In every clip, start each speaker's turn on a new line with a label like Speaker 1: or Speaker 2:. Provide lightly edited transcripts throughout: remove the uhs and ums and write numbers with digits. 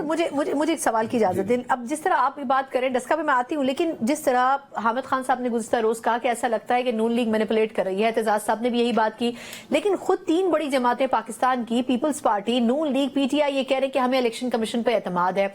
Speaker 1: مجھے ایک سوال کی اجازت دیں. اب جس طرح آپ بات کریں ڈسکا پہ میں آتی ہوں، لیکن جس طرح حامد خان صاحب نے گزشتہ روز کہا کہ ایسا لگتا ہے کہ نون لیگ مینیپولیٹ کر رہی ہے، اعتزاز صاحب نے بھی یہی بات کی، لیکن خود 3 بڑی جماعتیں پاکستان کی، people's party, Noon league, P T I, یہ کہہ رہے ہیں کہ ہمیں الیکشن کمیشن پہ اعتماد ہے.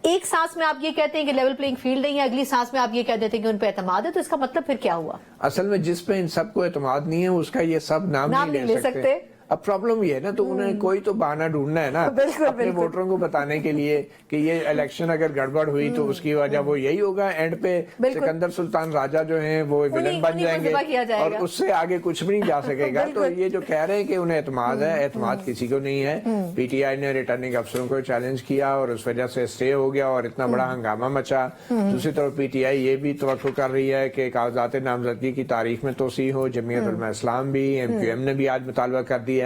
Speaker 1: ایک سانس میں آپ یہ کہتے ہیں کہ لیول پلینگ فیلڈ نہیں ہے، اگلی سانس میں آپ یہ کہہ دیتے ہیں کہ ان پہ اعتماد ہے، تو اس کا مطلب پھر کیا ہوا؟
Speaker 2: اصل میں جس پہ ان سب کو اعتماد نہیں ہے اس کا یہ سب نام نہیں لے سکتے. اب پرابلم یہ ہے نا، تو انہیں کوئی تو بہانہ ڈھونڈنا ہے نا اپنے ووٹروں کو بتانے کے لیے کہ یہ الیکشن اگر گڑبڑ ہوئی تو اس کی وجہ وہ یہی ہوگا. اینڈ پہ سکندر سلطان راجہ جو ہیں وہ ولن بن جائیں گے اور اس سے آگے کچھ بھی نہیں جا سکے گا. تو یہ جو کہہ رہے ہیں کہ انہیں اعتماد ہے، اعتماد کسی کو نہیں ہے. پی ٹی آئی نے ریٹرننگ افسروں کو چیلنج کیا اور اس وجہ سے اسٹے ہو گیا اور اتنا بڑا ہنگامہ مچا. دوسری طرف پی ٹی آئی یہ بھی توقع کر رہی ہے کہ کاغذات نامزدگی کی تاریخ میں توسیع ہو. جمعیت علماء اسلام بھی، ایم کیو ایم نے بھی آج مطالبہ کر دیا ہے.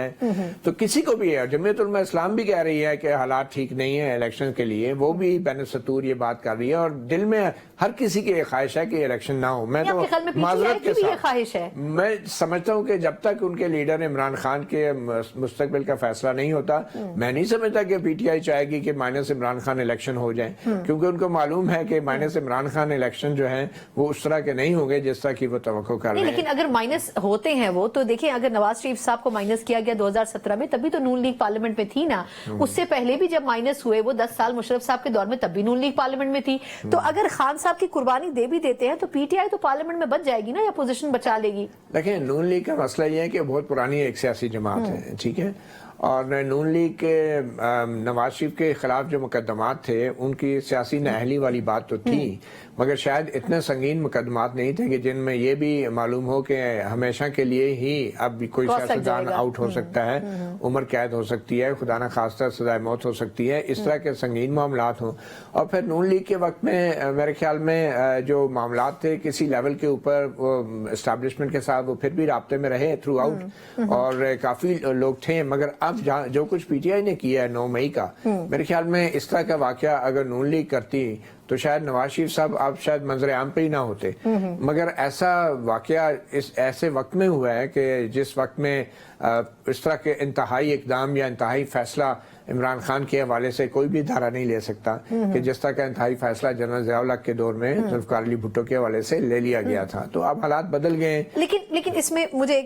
Speaker 2: تو کسی کو بھی ہے، جمعیت علماء اسلام بھی کہہ رہی ہے کہ حالات ٹھیک نہیں ہیں الیکشن کے لیے، وہ بھی بین السطور یہ بات کر رہی ہے. اور دل میں ہر کسی کی یہ خواہش ہے کہ الیکشن نہ ہو. میں تو معذرت کے ساتھ میں سمجھتا ہوں کہ جب تک ان کے لیڈر عمران خان کے مستقبل کا فیصلہ نہیں ہوتا، میں نہیں سمجھتا کہ پی ٹی آئی چاہے گی کہ مائنس عمران خان الیکشن ہو جائیں، کیونکہ ان کو معلوم ہے کہ مائنس عمران خان الیکشن جو ہیں وہ اس طرح کے نہیں ہوں گے جس طرح کی وہ توقع کر رہے ہیں.
Speaker 1: لیکن اگر مائنس ہوتے ہیں وہ تو دیکھیں، اگر نواز شریف صاحب کو مائنس کیا گیا 2017 میں، تبھی تو نون لیگ پارلیمنٹ میں تھی نا. اس سے پہلے بھی جب مائنس ہوئے وہ 10 سال مشرف صاحب کے دور میں، تب بھی نون لیگ پارلیمنٹ میں تھی. تو اگر خان صاحب کی قربانی دے بھی دیتے ہیں تو پی ٹی آئی تو پارلیمنٹ میں بچ جائے گی نا، یا پوزیشن بچا لے گی.
Speaker 2: دیکھیں، نون لیگ کا مسئلہ یہ ہے کہ بہت پرانی ایک سیاسی جماعت ہے، ٹھیک ہے، اور نون لیگ کے نواز شریف کے خلاف جو مقدمات تھے ان کی سیاسی نااہلی والی بات تو تھی، مگر شاید اتنے سنگین مقدمات نہیں تھے کہ جن میں یہ بھی معلوم ہو کہ ہمیشہ کے لیے ہی اب کوئی سیاستدان آؤٹ ہو سکتا ہے، عمر قید ہو سکتی ہے، خدا نخواستہ سزائے موت ہو سکتی ہے، اس طرح کے سنگین معاملات ہوں. اور پھر نون لیگ کے وقت میں میرے خیال میں جو معاملات تھے کسی لیول کے اوپر اسٹیبلشمنٹ کے ساتھ وہ پھر بھی رابطے میں رہے تھرو آؤٹ، اور کافی لوگ تھے. مگر اب جو کچھ پی ٹی آئی نے کیا ہے 9 مئی کا، میرے خیال میں اس طرح کا واقعہ اگر نون لیگ کرتی تو شاید نواز شریف صاحب آپ شاید منظر عام پہ ہی نہ ہوتے. مگر ایسا واقعہ اس ایسے وقت میں ہوا ہے کہ جس وقت میں اس طرح کے انتہائی اقدام یا انتہائی فیصلہ عمران خان کے حوالے سے کوئی بھی ادارہ نہیں لے سکتا کہ جس طرح کا انتہائی فیصلہ جنرل ضیاء الحق کے دور میں ذوالفقار علی بھٹو کے حوالے سے لے لیا گیا تھا. تو اب حالات بدل گئے.
Speaker 1: لیکن اس میں مجھے